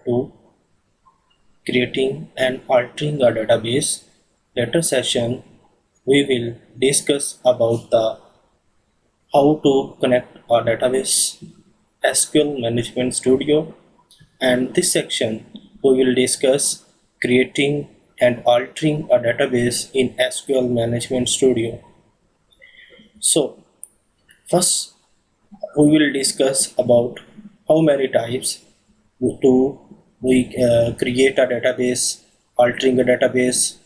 to creating and altering a database. Later session we will discuss about the how to connect a database SQL Management Studio, and this section we will discuss creating and altering a database in SQL Management Studio. So first we will discuss about how many types to we create a database, altering a database,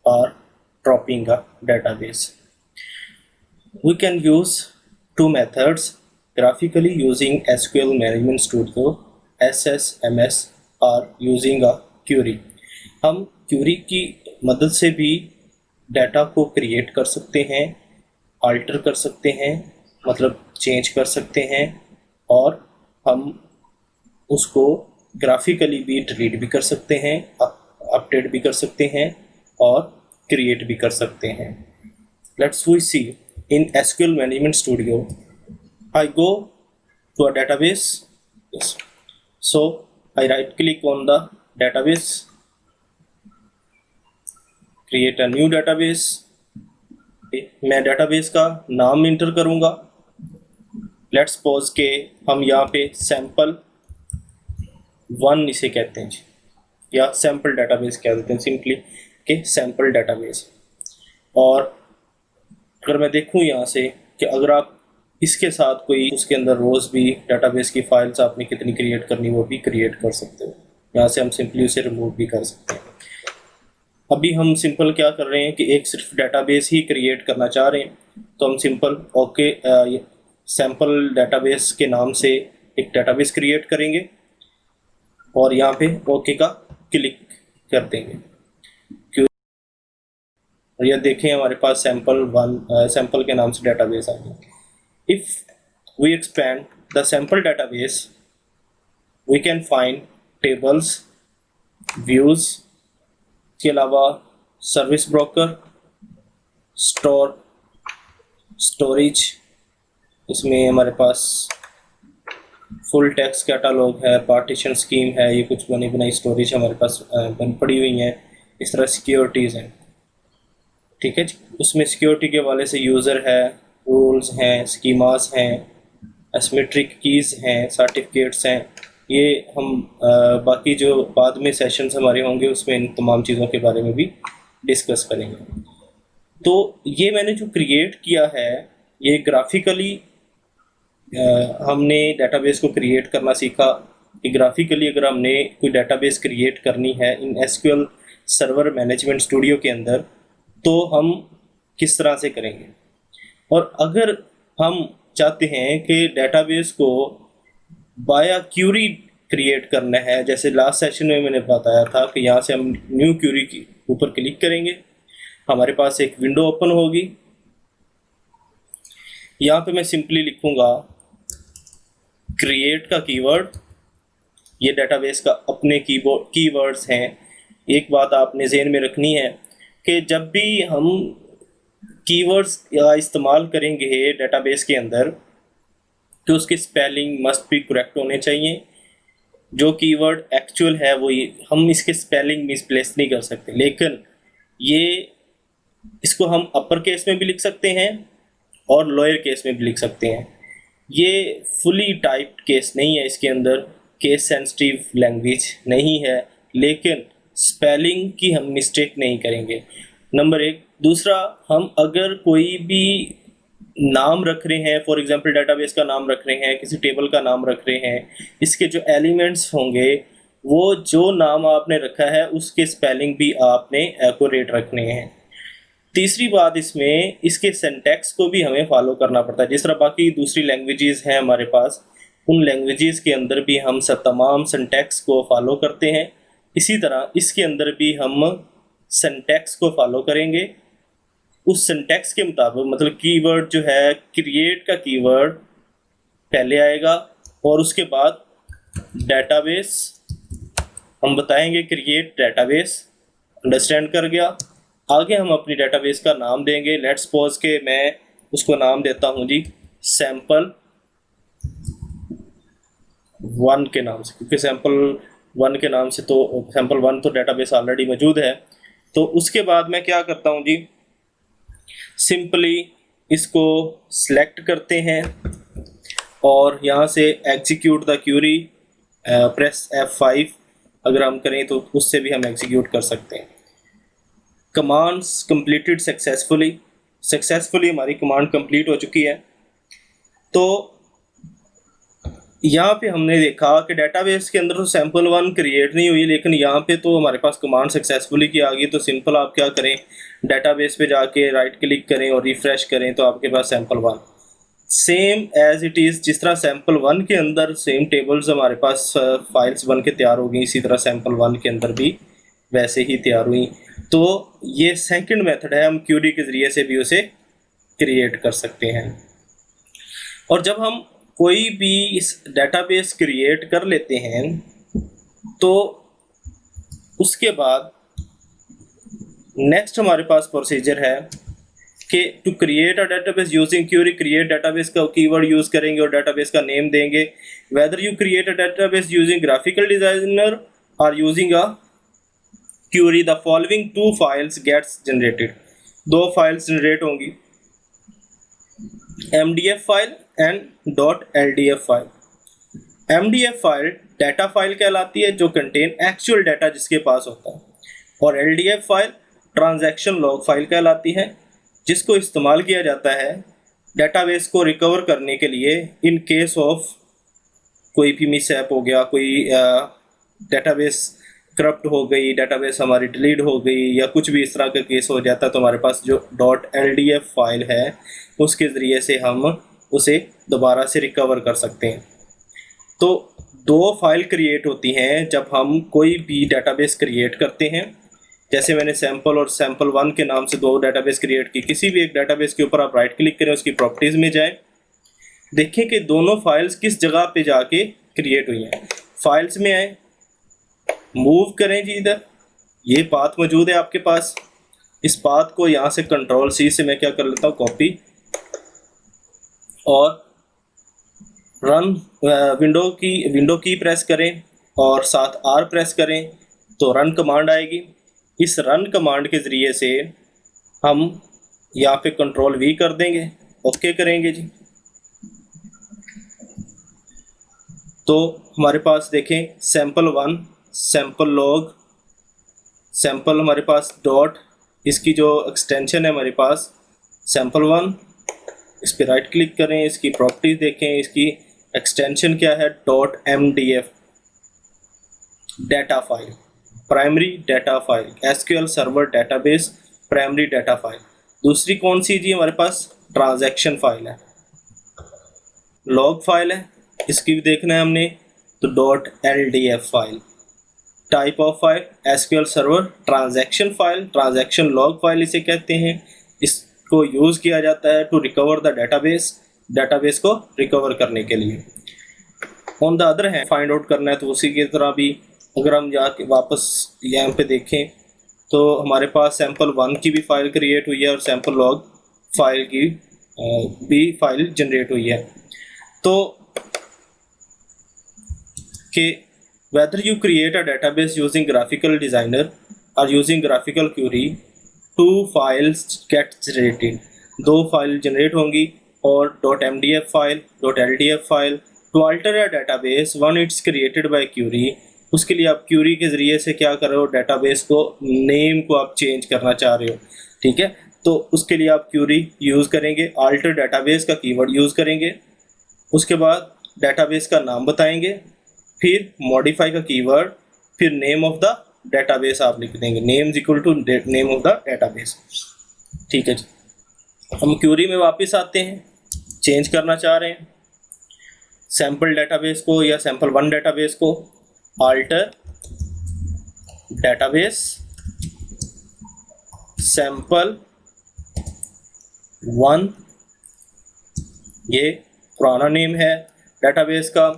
or dropping a database. We can use two methods graphically using SQL Management Studio SSMS और using a query. हम Curie की मदद से भी data को create कर सकते हैं, अल्टर कर सकते हैं, मतलब चेंज कर सकते हैं, और हम उसको ग्राफिकली भी डिलीट भी कर सकते हैं, अपडेट भी कर सकते हैं और क्रिएट भी कर सकते हैं. Let's we see in SQL Management Studio. I go to a database. Yes. So I right click on the database, create a new database. मैं database का नाम इंटर करूँगा. Let's suppose के हम यहाँ पे sample 1 इसे कहते हैं या sample database कह देते हैं सिंपली के sample database. और अगर मैं देखूँ यहाँ से कि अगर आप इसके साथ कोई उसके अंदर रोज़ भी डाटाबेस की फाइल्स आपने कितनी क्रिएट करनी वो भी क्रिएट कर सकते हो. यहाँ से हम सिंपली उसे रिमूव भी कर सकते हैं. अभी हम सिंपल क्या कर रहे हैं कि एक सिर्फ डाटाबेस ही क्रिएट करना चाह रहे हैं, तो हम सिंपल ओके सैम्पल डाटाबेस के नाम से एक डाटाबेस क्रिएट करेंगे और यहाँ पे ओके का क्लिक कर देंगे. और यह देखें हमारे पास सैम्पल के नाम से डाटाबेस आ गया. If we expand the sample database we can find tables, views के अलावा सर्विस ब्रोकर, स्टोरेज, इसमें हमारे पास फुल टेक्स्ट कैटालॉग है, पार्टीशन स्कीम है, ये कुछ बनी बनाई स्टोरेज हमारे पास बन पड़ी हुई हैं. इस तरह सिक्योरिटीज़ हैं. ठीक है जी. उसमें सिक्योरिटी के हवाले से यूज़र है, रूल्स हैं, स्कीमास हैं, एसिमेट्रिक कीज़ हैं, सर्टिफिकेट्स हैं. ये हम बाकी जो बाद में सेशंस हमारे होंगे उसमें इन तमाम चीज़ों के बारे में भी डिस्कस करेंगे. तो ये मैंने जो क्रिएट किया है ये ग्राफिकली हमने डाटाबेस को क्रिएट करना सीखा कि ग्राफिकली अगर हमने कोई डाटाबेस क्रिएट करनी है इन SQL सर्वर मैनेजमेंट स्टूडियो के अंदर तो हम किस तरह से करेंगे. और अगर हम चाहते हैं कि डाटाबेस को बाया क्यूरी क्रिएट करना है, जैसे लास्ट सेशन में मैंने बताया था कि यहाँ से हम न्यू क्यूरी के ऊपर क्लिक करेंगे, हमारे पास एक विंडो ओपन होगी. यहाँ पे मैं सिंपली लिखूँगा क्रिएट का कीवर्ड. ये डाटाबेस का अपने कीवर्ड्स हैं. एक बात आपने ज़हन में रखनी है कि जब भी हम कीवर्ड्स का इस्तेमाल करेंगे डाटाबेस के अंदर तो उसके स्पेलिंग मस्ट भी करेक्ट होने चाहिए. जो कीवर्ड एक्चुअल है वो हम इसके स्पेलिंग मिसप्लेस नहीं कर सकते, लेकिन ये इसको हम अपर केस में भी लिख सकते हैं और लोअर केस में भी लिख सकते हैं. ये फुली टाइप्ड केस नहीं है, इसके अंदर केस सेंसिटिव लैंग्वेज नहीं है, लेकिन स्पेलिंग की हम मिस्टेक नहीं करेंगे. नंबर 1. दूसरा, हम अगर कोई भी नाम रख रहे हैं, फॉर एग्जांपल डाटाबेस का नाम रख रहे हैं, किसी टेबल का नाम रख रहे हैं, इसके जो एलिमेंट्स होंगे वो जो नाम आपने रखा है उसके स्पेलिंग भी आपने एक्यूरेट रखने हैं. तीसरी बात, इसमें इसके सिंटैक्स को भी हमें फॉलो करना पड़ता है. जिस तरह बाकी दूसरी लैंग्वेजेस हैं हमारे पास, उन लैंग्वेजेस के अंदर भी हम सब तमाम सिंटैक्स को फॉलो करते हैं, इसी तरह इसके अंदर भी हम सिंटैक्स को फॉलो करेंगे. उस सिंटैक्स के मुताबिक, मतलब कीवर्ड जो है, क्रिएट का कीवर्ड पहले आएगा और उसके बाद डाटाबेस हम बताएंगे क्रिएट डाटाबेस. अंडरस्टैंड कर गया. आगे हम अपनी डाटाबेस का नाम देंगे. लेट्स सपोज के मैं उसको नाम देता हूं जी सैम्पल 1 के नाम से, क्योंकि सैम्पल वन के नाम से, तो सैम्पल वन तो डेटाबेस ऑलरेडी मौजूद है। तो उसके बाद मैं क्या करता हूँ जी, सिंपली इसको सिलेक्ट करते हैं और यहाँ से execute the Curie, press F5 अगर हम करें तो उससे भी हम एग्जीक्यूट कर सकते हैं। कमांड्स कंप्लीटेड सक्सेसफुली हमारी कमांड कंप्लीट हो चुकी है। तो यहाँ पे हमने देखा कि डेटाबेस के अंदर तो सैम्पल वन क्रिएट नहीं हुई, लेकिन यहाँ पे तो हमारे पास कमांड सक्सेसफुली की आ गई। तो सिंपल आप क्या करें, डेटाबेस पे जाके राइट क्लिक करें और रिफ्रेश करें तो आपके पास sample one same as it is, जिस तरह सैम्पल वन के अंदर सेम टेबल्स हमारे पास फाइल्स बन के तैयार हो गई, इसी तरह सैम्पल वन के अंदर भी वैसे ही तैयार हुई। तो ये सेकंड मेथड है, हम क्यूरी के ज़रिए से भी उसे क्रिएट कर सकते हैं। और जब हम कोई भी इस डेटाबेस क्रिएट कर लेते हैं तो उसके बाद नेक्स्ट हमारे पास प्रोसीजर है कि to create a database using query, create database का कीवर्ड यूज़ करेंगे और डेटाबेस का नेम देंगे। Whether you create a database using graphical designer और using a query, the following two files gets generated. दो फाइल्स जनरेट होंगी, MDF file and .ldf file. MDF file data file कहलाती है जो कंटेन एक्चुअल डाटा जिसके पास होता है, और LDF file transaction log file कहलाती है जिसको इस्तेमाल किया जाता है डेटाबेस को रिकवर करने के लिए इन केस ऑफ कोई भी मिसहैप हो गया, कोई डेटाबेस करप्ट हो गई, डेटाबेस हमारी डिलीट हो गई या कुछ भी इस तरह का केस हो जाता है तो हमारे पास जो .ldf फाइल है उसके ज़रिए से हम उसे दोबारा से रिकवर कर सकते हैं। तो दो फाइल क्रिएट होती हैं जब हम कोई भी डेटाबेस क्रिएट करते हैं। जैसे मैंने सैम्पल और सैम्पल वन के नाम से दो डेटाबेस क्रिएट की। किसी भी एक डेटाबेस के ऊपर आप राइट क्लिक करें, उसकी प्रॉपर्टीज़ में जाएं, देखें कि दोनों फाइल्स किस जगह पे जाके क्रिएट हुई हैं। फाइल्स में आए, मूव करें जी, इधर ये पाथ मौजूद है आपके पास। इस पाथ को यहाँ से Ctrl+C से मैं क्या कर लेता हूँ, कॉपी, और रन विंडो की प्रेस करें और साथ R प्रेस करें तो रन कमांड आएगी। इस रन कमांड के ज़रिए से हम यहाँ पे Ctrl+V कर देंगे, ओके करेंगे जी। तो हमारे पास देखें sample one, sample log, sample हमारे पास डॉट, इसकी जो एक्सटेंशन है हमारे पास सैम्पल वन, इस पर राइट क्लिक करें, इसकी प्रॉपर्टीज देखें, इसकी एक्सटेंशन क्या है .mdf data file, primary data file, SQL server database primary data file. दूसरी कौन सी जी, हमारे पास ट्रांजैक्शन फाइल है, लॉग फाइल है, इसकी भी देखना है हमने, तो .ldf file. Type of file SQL server transaction file, transaction log file इसे कहते हैं। इसको यूज़ किया जाता है to recover the database, database को रिकवर करने के लिए। ऑन द अदर है फाइंड आउट करना है तो उसी की तरह भी अगर हम जाके वापस यहाँ पे देखें तो हमारे पास सैम्पल वन की भी फाइल क्रिएट हुई है और सैम्पल लॉग फाइल की भी फाइल जनरेट हुई है। तो कि whether you create a database using graphical designer or using graphical query, two files get generated, दो फाइल जनरेट होंगी, और .mdf file, .ldf file. To alter a database when it's created by query, उसके लिए आप Curie के ज़रिए से क्या कर रहे हो, डेटाबेस को नेम को आप चेंज करना चाह रहे हो, ठीक है। तो उसके लिए आप क्यूरी यूज़ करेंगे, अल्टर डेटाबेस का कीवर्ड यूज़ करेंगे, उसके बाद डेटाबेस का नाम बताएंगे, फिर मॉडिफाई का कीवर्ड, फिर नेम ऑफ द डेटाबेस आप लिख देंगे, name is equal to name of the database, ठीक है जी। हम क्यूरी में वापस आते हैं, चेंज करना चाह रहे हैं सैम्पल डेटाबेस को या सैम्पल वन डेटाबेस को, अल्टर डेटाबेस सैम्पल वन, ये पुराना नेम है डेटाबेस का।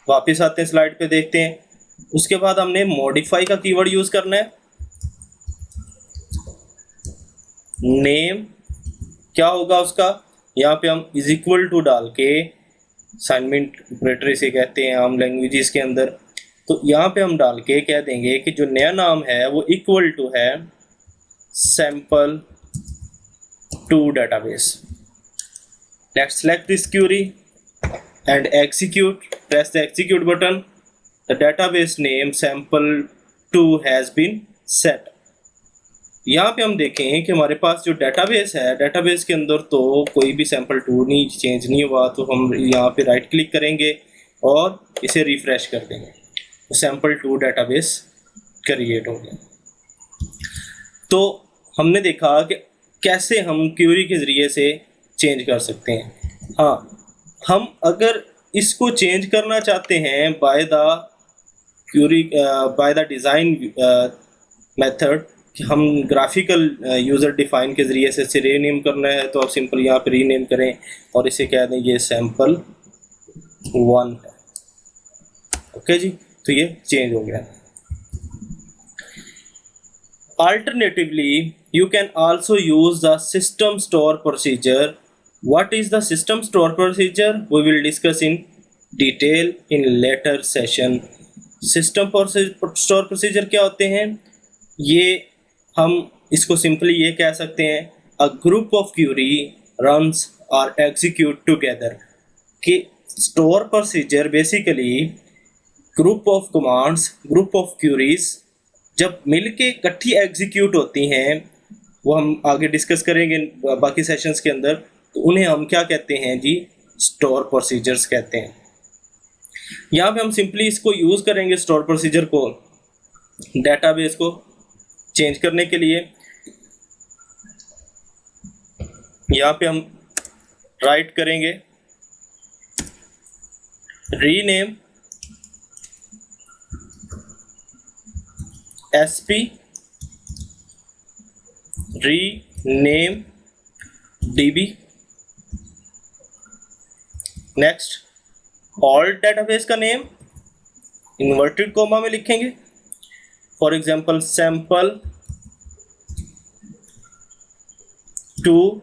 वापस आते हैं स्लाइड पे, देखते हैं। उसके बाद हमने मॉडिफाई का कीवर्ड यूज़ करना है, नेम क्या होगा उसका, यहाँ पे हम इज इक्वल टू डाल के, असाइनमेंट ऑपरेटर इसे कहते हैं आम लैंग्वेजेस के अंदर, तो यहाँ पे हम डाल के कह देंगे कि जो नया नाम है वो इक्वल टू है sample to database. Let's select this query and execute. Press the execute button. The database name sample2 has been set. यहाँ पे हम देखें कि हमारे पास जो डेटाबेस है, डेटाबेस के अंदर तो कोई भी sample2 नहीं चेंज नहीं हुआ, तो हम यहाँ पे राइट क्लिक करेंगे और इसे रिफ्रेश कर देंगे, तो sample2 डेटाबेस क्रिएट हो गया। तो हमने देखा कि कैसे हम क्यूरी के ज़रिए से चेंज कर सकते हैं। हाँ, हम अगर इसको चेंज करना चाहते हैं बाय द डिज़ाइन मेथड, कि हम ग्राफिकल यूज़र डिफाइन के ज़रिए से इसे रीनेम करना है, तो आप सिंपल यहाँ पे रीनेम करें और इसे कह दें ये sample1 है। ओके जी, तो ये चेंज हो गया। Alternatively, you can also use the system store procedure. What is the system store procedure? We will discuss in detail in later session. System store procedure क्या होते हैं? ये हम इसको सिंपली ये कह सकते हैं, a group of query runs or execute together. कि store procedure basically group of commands, group of queries जब मिलके इकट्ठी एग्जीक्यूट होती हैं, वो हम आगे डिस्कस करेंगे बाकी सेशंस के अंदर, तो उन्हें हम क्या कहते हैं जी, स्टोर प्रोसीजर्स कहते हैं। यहाँ पे हम सिंपली इसको यूज़ करेंगे स्टोर प्रोसीजर को डेटाबेस को चेंज करने के लिए। यहाँ पे हम राइट करेंगे rename SP rename DB। Next all database का नेम इन्वर्टेड कोमा में लिखेंगे, फॉर एग्जांपल sample2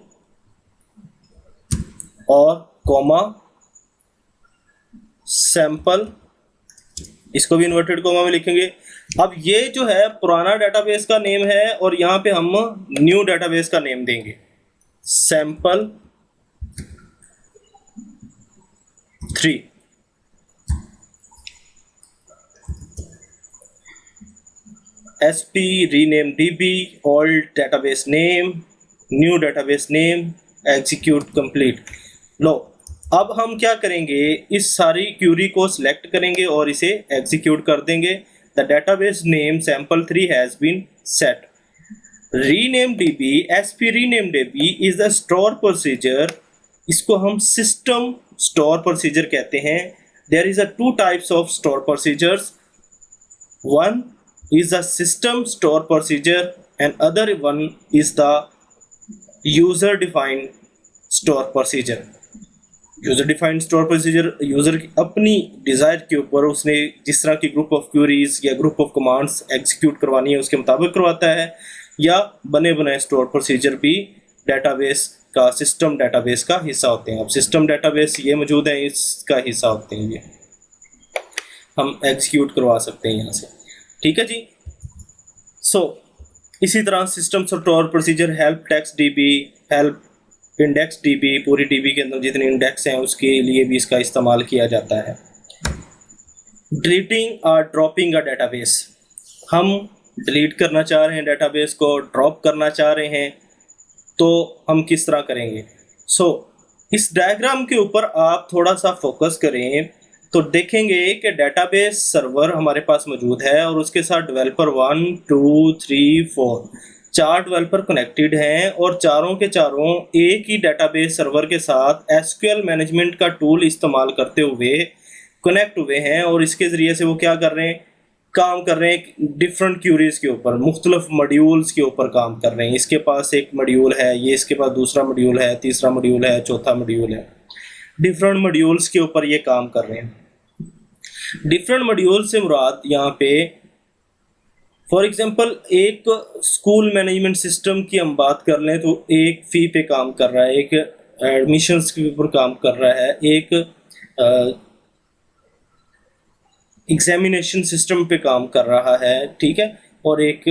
और कोमा sample, इसको भी इन्वर्टेड कोमा में लिखेंगे। अब ये जो है पुराना डेटाबेस का नेम है और यहाँ पे हम न्यू डेटाबेस का नेम देंगे sample3। SP rename DB, old database name, new database name, execute complete। लो, अब हम क्या करेंगे, इस सारी क्यूरी को सिलेक्ट करेंगे और इसे एग्जीक्यूट कर देंगे। The database name sample3 has been set. Rename DB, SP rename DB is the store procedure. इसको हम system store procedure कहते हैं। There is a two types of store procedures. One is the system store procedure and other one is the user defined store procedure. User defined store procedure user की अपनी desire के ऊपर उसने जिस तरह की ग्रुप ऑफ क्यूरीज या group of commands execute करवानी है उसके मुताबिक करवाता है, या बने बनाए स्टोर प्रोसीजर भी डेटाबेस का सिस्टम डेटाबेस का हिस्सा होते हैं। अब सिस्टम डेटाबेस ये मौजूद है, इसका हिस्सा होते हैं, ये हम एग्जीक्यूट करवा सकते हैं यहाँ से। ठीक है जी। इसी तरह system store procedure help text DB, help index DB, पूरी DB के अंदर जितने इंडेक्स हैं उसके लिए भी इसका इस्तेमाल किया जाता है। डिलीटिंग और ड्रॉपिंग अ डेटाबेस, हम डिलीट करना चाह रहे हैं डेटाबेस को, ड्रॉप करना चाह रहे हैं, तो हम किस तरह करेंगे। इस डायग्राम के ऊपर आप थोड़ा सा फोकस करें तो देखेंगे कि डेटाबेस सर्वर हमारे पास मौजूद है और उसके साथ डेवलपर 1 2 3 4 चार डेवलपर कनेक्टेड हैं और चारों के चारों एक ही डेटाबेस सर्वर के साथ SQL मैनेजमेंट का टूल इस्तेमाल करते हुए कनेक्ट हुए हैं और इसके ज़रिए से वो क्या कर रहे हैं, काम कर रहे हैं डिफरेंट क्यूरीज के ऊपर, मुख्तलिफ मॉड्यूल्स के ऊपर काम कर रहे हैं। इसके पास एक मॉड्यूल है, ये इसके पास दूसरा मॉड्यूल है, तीसरा मॉड्यूल है, चौथा मॉड्यूल है, डिफरेंट मॉड्यूल्स के ऊपर ये काम कर रहे हैं। डिफरेंट मॉड्यूल से मुराद यहाँ पे फॉर एग्जांपल एक स्कूल मैनेजमेंट सिस्टम की हम बात कर लें तो एक फ़ी पे काम कर रहा है, एक एडमिशन्स के ऊपर काम कर रहा है, एग्जामिनेशन सिस्टम पे काम कर रहा है, ठीक है, और एक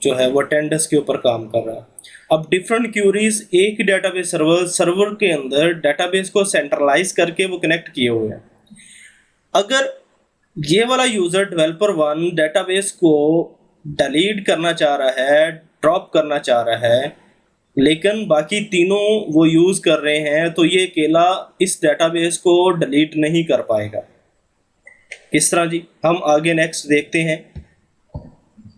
जो है वो अटेंडेंस के ऊपर काम कर रहा है। अब डिफरेंट क्यूरीज एक डेटाबेस सर्वर के अंदर डेटाबेस को सेंट्रलाइज करके वो कनेक्ट किए हुए हैं। अगर ये वाला यूजर डेवलपर 1 डेटाबेस को डिलीट करना चाह रहा है, ड्रॉप करना चाह रहा है, लेकिन बाकी तीनों वो यूज कर रहे हैं, तो ये अकेला इस डेटाबेस को डिलीट नहीं कर पाएगा। किस तरह जी, हम आगे नेक्स्ट देखते हैं।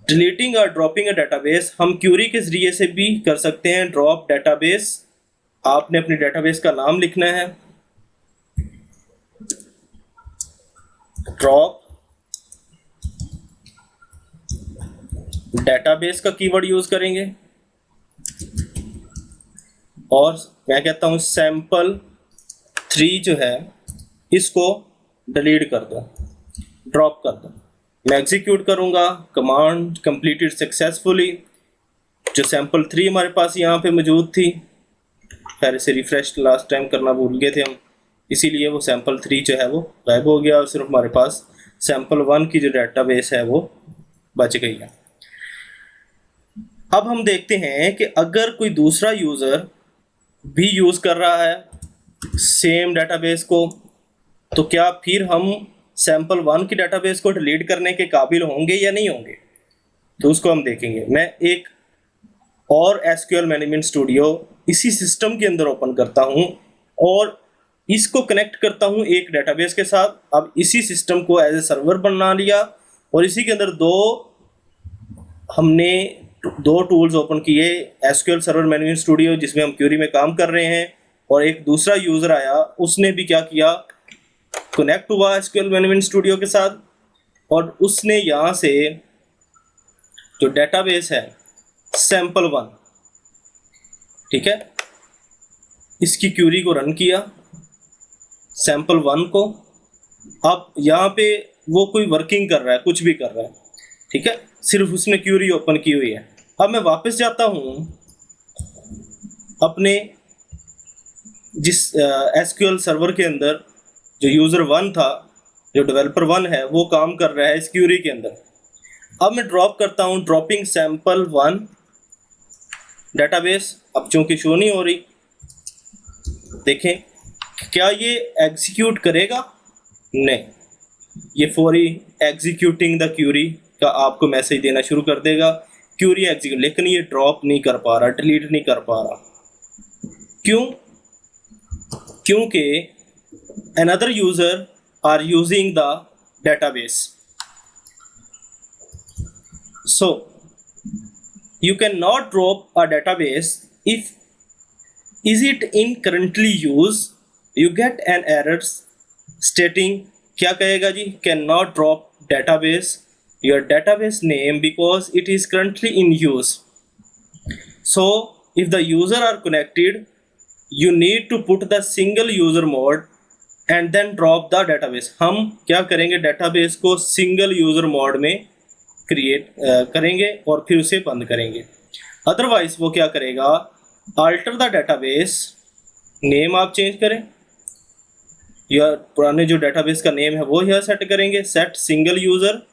डिलीटिंग और ड्रॉपिंग अ डेटाबेस हम क्यूरी के जरिए से भी कर सकते हैं। ड्रॉप डेटाबेस, आपने अपने डेटाबेस का नाम लिखना है, ड्रॉप डेटाबेस का कीवर्ड यूज करेंगे, और मैं कहता हूं sample3 जो है इसको डिलीट कर दो, ड्रॉप कर दो। मैं एग्जीक्यूट करूंगा, कमांड कंप्लीटेड सक्सेसफुली। जो sample3 हमारे पास यहाँ पे मौजूद थी, खैर इसे रिफ्रेश लास्ट टाइम करना भूल गए थे हम, इसीलिए वो sample3 जो है वो गायब हो गया और सिर्फ हमारे पास sample1 की जो डेटाबेस है वो बच गई है। अब हम देखते हैं कि अगर कोई दूसरा यूजर भी यूज कर रहा है सेम डेटाबेस को, तो क्या फिर हम sample1 की डेटाबेस को डिलीट करने के काबिल होंगे या नहीं होंगे, तो उसको हम देखेंगे। मैं एक और SQL मैनेजमेंट स्टूडियो इसी सिस्टम के अंदर ओपन करता हूं और इसको कनेक्ट करता हूं एक डेटाबेस के साथ। अब इसी सिस्टम को एज ए सर्वर बना लिया और इसी के अंदर हमने दो टूल्स ओपन किए, SQL सर्वर मैनेजमेंट स्टूडियो जिसमें हम क्यूरी में काम कर रहे हैं, और एक दूसरा यूजर आया, उसने भी क्या किया, कनेक्ट हुआ SQL मैनेजमेंट स्टूडियो के साथ, और उसने यहाँ से जो डेटाबेस है sample1, ठीक है, इसकी क्यूरी को रन किया sample1 को। अब यहाँ पे वो कोई वर्किंग कर रहा है, कुछ भी कर रहा है, ठीक है, सिर्फ उसने क्यूरी ओपन की हुई है। अब मैं वापस जाता हूँ अपने जिस SQL सर्वर के अंदर, जो यूज़र 1 था, जो डेवलपर 1 है, वो काम कर रहा है इस क्यूरी के अंदर। अब मैं ड्रॉप करता हूँ, ड्रॉपिंग sample1 डेटाबेस। अब चूंकि शो नहीं हो रही, देखें क्या ये एग्जीक्यूट करेगा, नहीं, ये फॉर एग्जीक्यूटिंग द क्यूरी का आपको मैसेज देना शुरू कर देगा, क्यूरी एग्जीक्यूट, लेकिन ये ड्रॉप नहीं कर पा रहा, डिलीट नहीं कर पा रहा। क्यों? क्योंकि another user are using the database, so you cannot drop a database if is it in currently use, you get an error stating, क्या कहेगा जी, cannot drop database your database name because it is currently in use। So if the user are connected, you need to put the single user mode and then drop the database। हम क्या करेंगे, database को single user mode में create करेंगे और फिर उसे बंद करेंगे। अदरवाइज वो क्या करेगा, अल्टर द डेटाबेस नेम आप चेंज करें, या पुराने जो डेटाबेस का नेम है वो यहाँ सेट करेंगे, set single user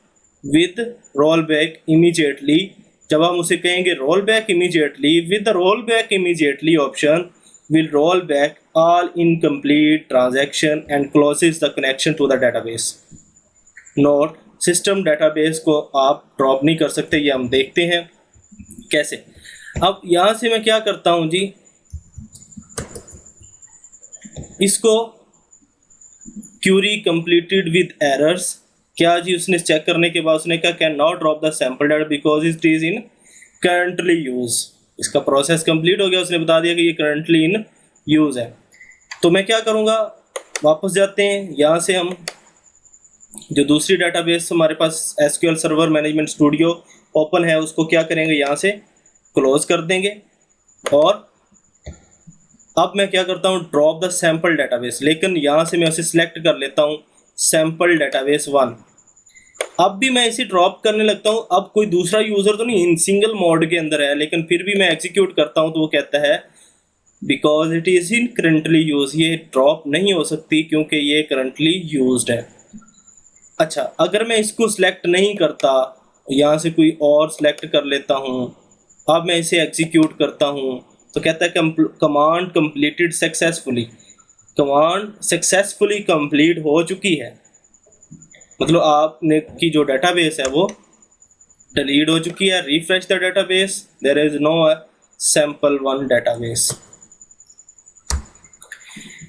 with roll back immediately. जब हम उसे कहेंगे roll back immediately, with the roll back immediately option will roll back all incomplete transaction and closes the connection to the database। Note, system database को आप drop नहीं कर सकते, ये हम देखते हैं कैसे। अब यहाँ से मैं क्या करता हूँ जी, इसको क्यूरी कंप्लीटेड विद एरर्स, क्या जी, उसने चेक करने के बाद उसने कहा can not drop the sample data because it is in currently use. इसका प्रोसेस कंप्लीट हो गया, उसने बता दिया कि ये करंटली इन यूज है। तो मैं क्या करूँगा, वापस जाते हैं, यहाँ से हम जो दूसरी डेटाबेस हमारे पास SQL server management studio open है, उसको क्या करेंगे, यहाँ से क्लोज कर देंगे। और अब मैं क्या करता हूँ, ड्रॉप द सैम्पल डेटाबेस, लेकिन यहाँ से मैं उसे सिलेक्ट कर लेता हूँ सैम्पल डेटाबेस 1। अब भी मैं इसे ड्रॉप करने लगता हूँ। अब कोई दूसरा यूजर तो नहीं, इन सिंगल मोड के अंदर है, लेकिन फिर भी मैं एग्जीक्यूट करता हूँ तो वो कहता है because it is in currently use, ये ड्रॉप नहीं हो सकती क्योंकि ये करंटली यूज्ड है। अच्छा, अगर मैं इसको सिलेक्ट नहीं करता, यहाँ से कोई और सिलेक्ट कर लेता हूँ, अब मैं इसे एग्जीक्यूट करता हूँ, तो कहता है command completed successfully, command successfully complete हो चुकी है। मतलब आपने की जो डेटाबेस है वो डिलीट हो चुकी है। Refresh the database, there is no sample one database.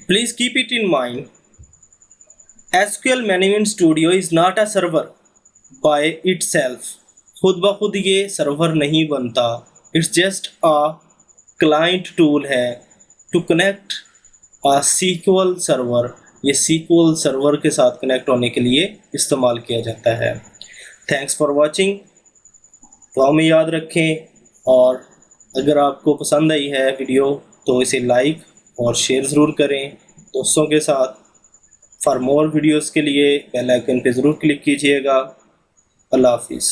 Please keep it in mind, SQL management studio is not a server by itself. खुद ब खुद ये सर्वर नहीं बनता, it's just a client tool है to connect a SQL server. ये SQL server के साथ कनेक्ट होने के लिए इस्तेमाल किया जाता है। Thanks for watching. तो हमें याद रखें, और अगर आपको पसंद आई है वीडियो तो इसे लाइक और शेयर ज़रूर करें दोस्तों के साथ। फॉर मोर वीडियोज़ के लिए बेल आइकन पे ज़रूर क्लिक कीजिएगा। अल्लाह हाफिज़।